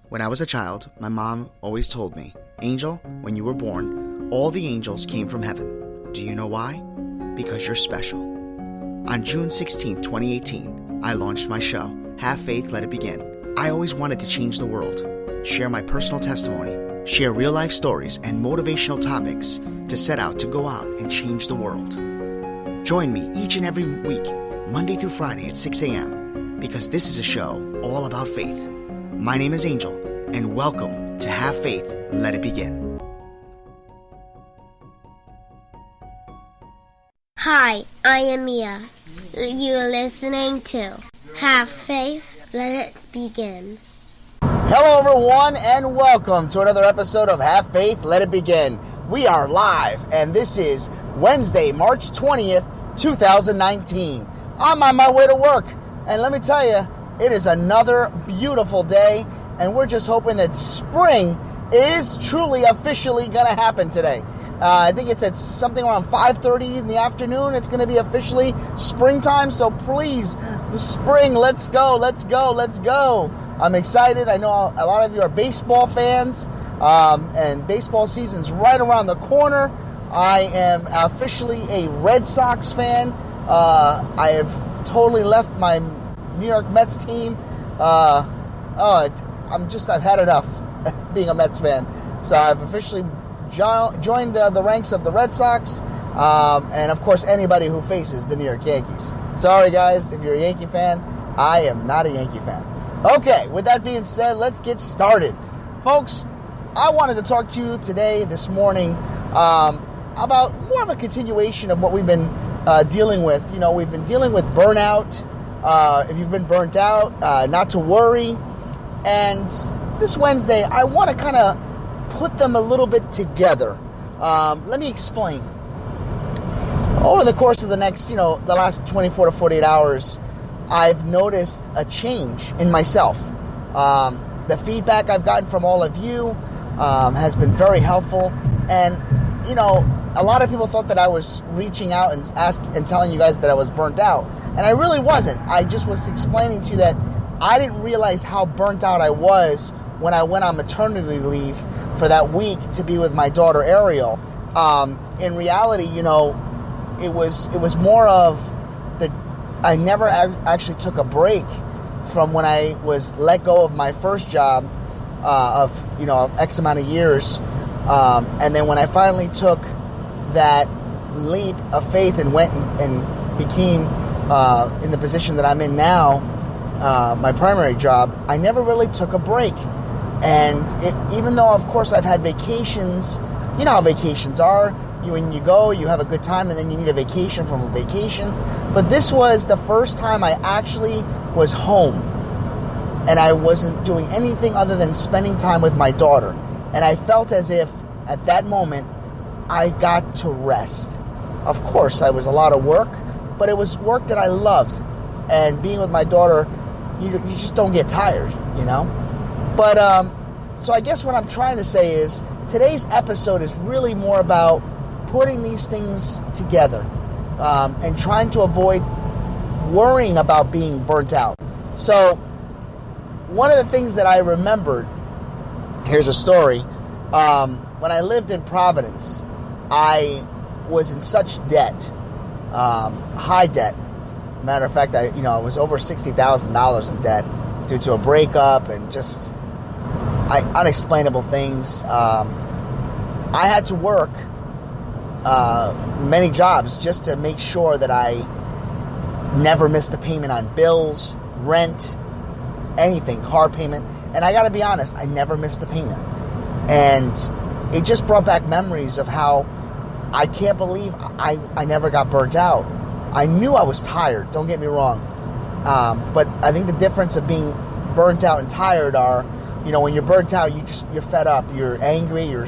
When I was a child, my mom always told me, Angel, when you were born, all the angels came from heaven. Do you know why? Because you're special. On June 16, 2018, I launched my show, Have Faith, Let It Begin. I always wanted to change the world, share my personal testimony, share real-life stories and motivational topics to set out to go out and change the world. Join me each and every week, Monday through Friday at 6 a.m., because this is a show all about faith. My name is Angel, and welcome to Have Faith, Let It Begin. Hi, I am Mia. You're listening to Have Faith, Let It Begin. Hello, everyone, and welcome to another episode of Have Faith, Let It Begin. We are live, and this is Wednesday, March 20th, 2019. I'm on my way to work, and let me tell you, it is another beautiful day, and we're just hoping that spring is truly officially going to happen today. I think it's at something around 5:30 in the afternoon. It's going to be officially springtime, so please, the spring, let's go, let's go, let's go. I'm excited. I know a lot of you are baseball fans, and baseball season's right around the corner. I am officially a Red Sox fan. I have totally left my New York Mets team. I've had enough being a Mets fan. So I've officially joined the ranks of the Red Sox, and of course anybody who faces the New York Yankees. Sorry guys, if you're a Yankee fan, I am not a Yankee fan. Okay, with that being said, let's get started. Folks, I wanted to talk to you today, this morning, about more of a continuation of what we've been dealing with. You know, we've been dealing with burnout. If you've been burnt out, not to worry. And this Wednesday, I want to kind of put them a little bit together. Let me explain. Over the course of the last 24 to 48 hours, I've noticed a change in myself. The feedback I've gotten from all of you has been very helpful. And, you know, a lot of people thought that I was reaching out and telling you guys that I was burnt out. And I really wasn't. I just was explaining to you that I didn't realize how burnt out I was when I went on maternity leave for that week to be with my daughter Ariel. In reality, you know, it was more of that I never actually took a break from when I was let go of my first job of X amount of years. And then when I finally took that leap of faith and went and became in the position that I'm in now, my primary job, I never really took a break. And even though, of course, I've had vacations, you know how vacations are. When you go, you have a good time, and then you need a vacation from a vacation. But this was the first time I actually was home, and I wasn't doing anything other than spending time with my daughter. And I felt as if, at that moment, I got to rest. Of course, I was a lot of work, but it was work that I loved. And being with my daughter, you just don't get tired, you know? But, so I guess what I'm trying to say is, today's episode is really more about putting these things together, and trying to avoid worrying about being burnt out. So, one of the things that I remembered, here's a story, when I lived in Providence, I was in such debt, high debt. Matter of fact, I was over $60,000 in debt due to a breakup and just unexplainable things. I had to work many jobs just to make sure that I never missed a payment on bills, rent, anything, car payment. And I got to be honest, I never missed a payment. And it just brought back memories of how I can't believe I never got burnt out. I knew I was tired, don't get me wrong. But I think the difference of being burnt out and tired are, you know, when you're burnt out, you're fed up, you're angry, you're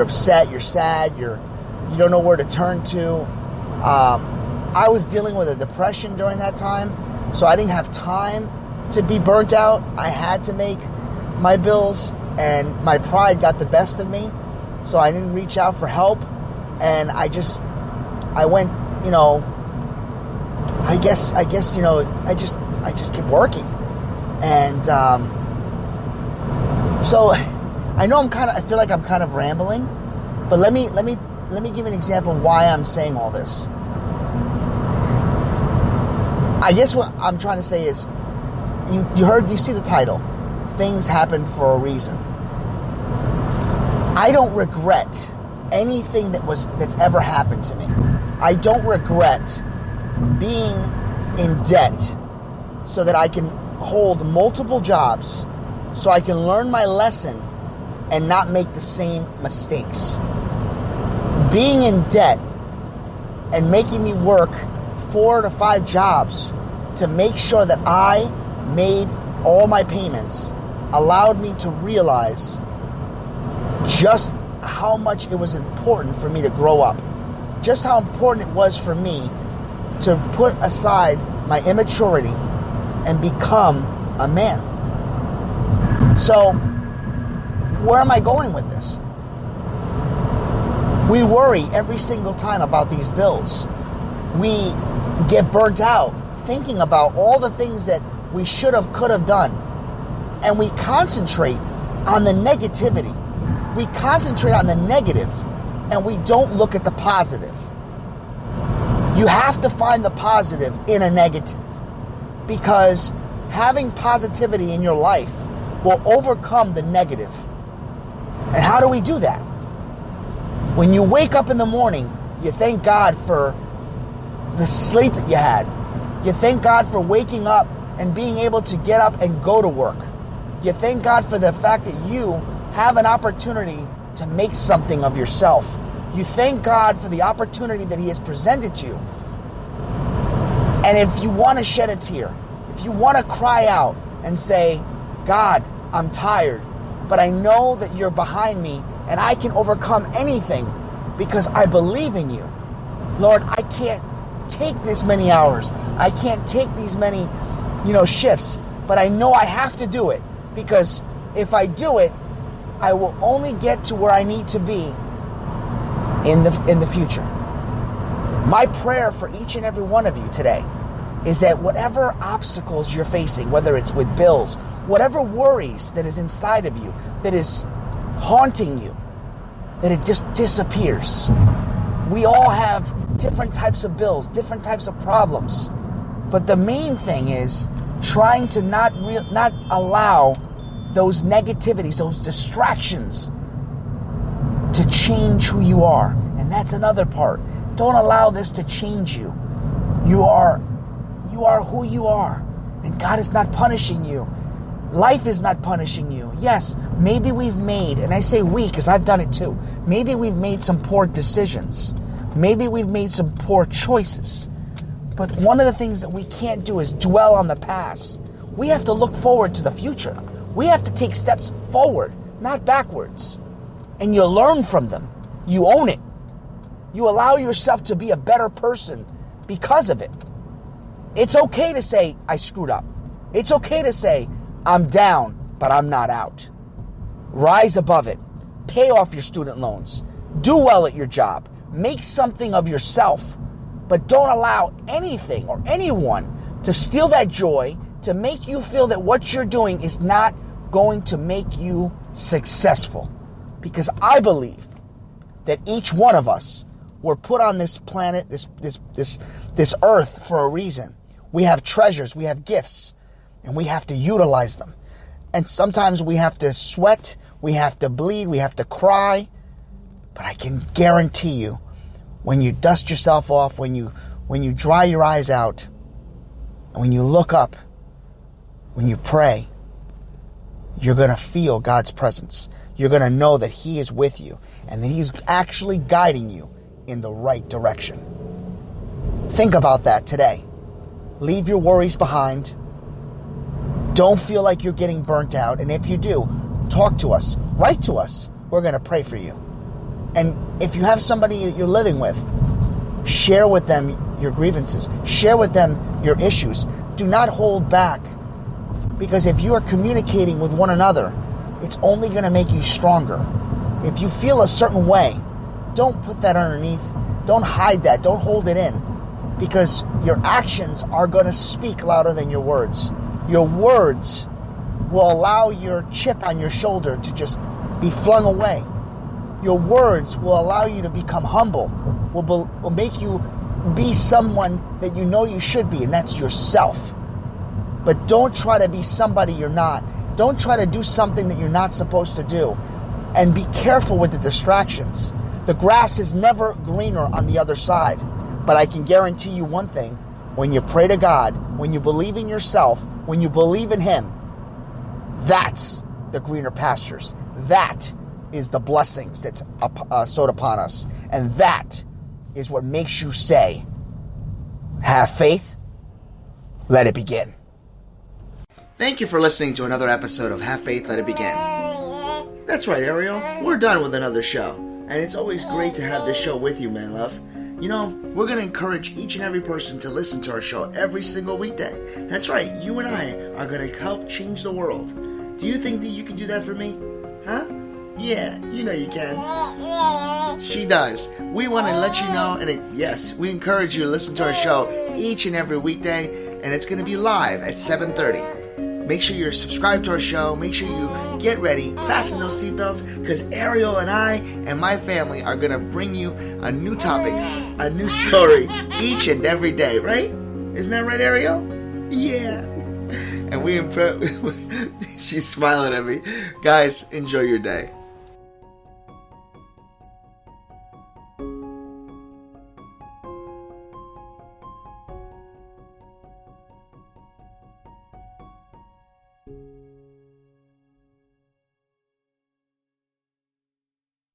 upset, you're sad, you don't know where to turn to. I was dealing with a depression during that time, so I didn't have time to be burnt out. I had to make my bills, and my pride got the best of me, so I didn't reach out for help, and I went, you know, I guess, you know, I just kept working, and So I know I feel like I'm kind of rambling, but let me give you an example of why I'm saying all this. I guess what I'm trying to say is, you see the title, Things Happen for a Reason. I don't regret anything that's ever happened to me. I don't regret being in debt so that I can hold multiple jobs, so I can learn my lesson and not make the same mistakes. Being in debt and making me work 4 to 5 jobs to make sure that I made all my payments allowed me to realize just how much it was important for me to grow up. Just how important it was for me to put aside my immaturity and become a man. So, where am I going with this? We worry every single time about these bills. We get burnt out thinking about all the things that we should have, could have done. And we concentrate on the negativity. We concentrate on the negative, and we don't look at the positive. You have to find the positive in a negative, because having positivity in your life will overcome the negative. And how do we do that? When you wake up in the morning, you thank God for the sleep that you had. You thank God for waking up and being able to get up and go to work. You thank God for the fact that you have an opportunity to make something of yourself. You thank God for the opportunity that He has presented you. And if you want to shed a tear, if you want to cry out and say, God, I'm tired, but I know that you're behind me and I can overcome anything because I believe in you. Lord, I can't take this many hours. I can't take these many, shifts, but I know I have to do it, because if I do it, I will only get to where I need to be in the future. My prayer for each and every one of you today is that whatever obstacles you're facing, whether it's with bills, whatever worries that is inside of you, that is haunting you, that it just disappears. We all have different types of bills, different types of problems. But the main thing is trying to not allow those negativities, those distractions to change who you are. And that's another part. Don't allow this to change you. You are who you are. And God is not punishing you. Life is not punishing you. Yes, maybe we've made, and I say we because I've done it too, maybe we've made some poor decisions. Maybe we've made some poor choices. But one of the things that we can't do is dwell on the past. We have to look forward to the future. We have to take steps forward, not backwards. And you learn from them. You own it. You allow yourself to be a better person because of it. It's okay to say, I screwed up. It's okay to say, I'm down, but I'm not out. Rise above it. Pay off your student loans. Do well at your job. Make something of yourself. But don't allow anything or anyone to steal that joy, to make you feel that what you're doing is not going to make you successful. Because I believe that each one of us were put on this planet, this earth for a reason. We have treasures, we have gifts, and we have to utilize them. And sometimes we have to sweat, we have to bleed, we have to cry. But I can guarantee you, when you dust yourself off, when you dry your eyes out, and when you look up, when you pray, you're going to feel God's presence. You're going to know that He is with you and that He's actually guiding you in the right direction. Think about that today. Leave your worries behind. Don't feel like you're getting burnt out. And if you do, talk to us. Write to us. We're going to pray for you. And if you have somebody that you're living with, share with them your grievances. Share with them your issues. Do not hold back. Because if you are communicating with one another, it's only going to make you stronger. If you feel a certain way, don't put that underneath. Don't hide that. Don't hold it in. Because your actions are going to speak louder than your words. Your words will allow your chip on your shoulder to just be flung away. Your words will allow you to become humble, will make you be someone that you know you should be, and that's yourself. But don't try to be somebody you're not. Don't try to do something that you're not supposed to do. And be careful with the distractions. The grass is never greener on the other side. But I can guarantee you one thing. When you pray to God, when you believe in yourself, when you believe in Him, that's the greener pastures. That is the blessings that's sowed upon us. And that is what makes you say, have faith, let it begin. Thank you for listening to another episode of Have Faith, Let It Begin. That's right, Ariel. We're done with another show. And it's always great to have this show with you, my love. You know, we're going to encourage each and every person to listen to our show every single weekday. That's right, you and I are going to help change the world. Do you think that you can do that for me? Huh? Yeah, you know you can. She does. We want to let you know, and yes, we encourage you to listen to our show each and every weekday, and it's going to be live at 7:30. Make sure you're subscribed to our show. Make sure you get ready, fasten those seatbelts, because Ariel and I and my family are going to bring you a new topic, a new story each and every day, right? Isn't that right, Ariel? Yeah. And she's smiling at me. Guys, enjoy your day.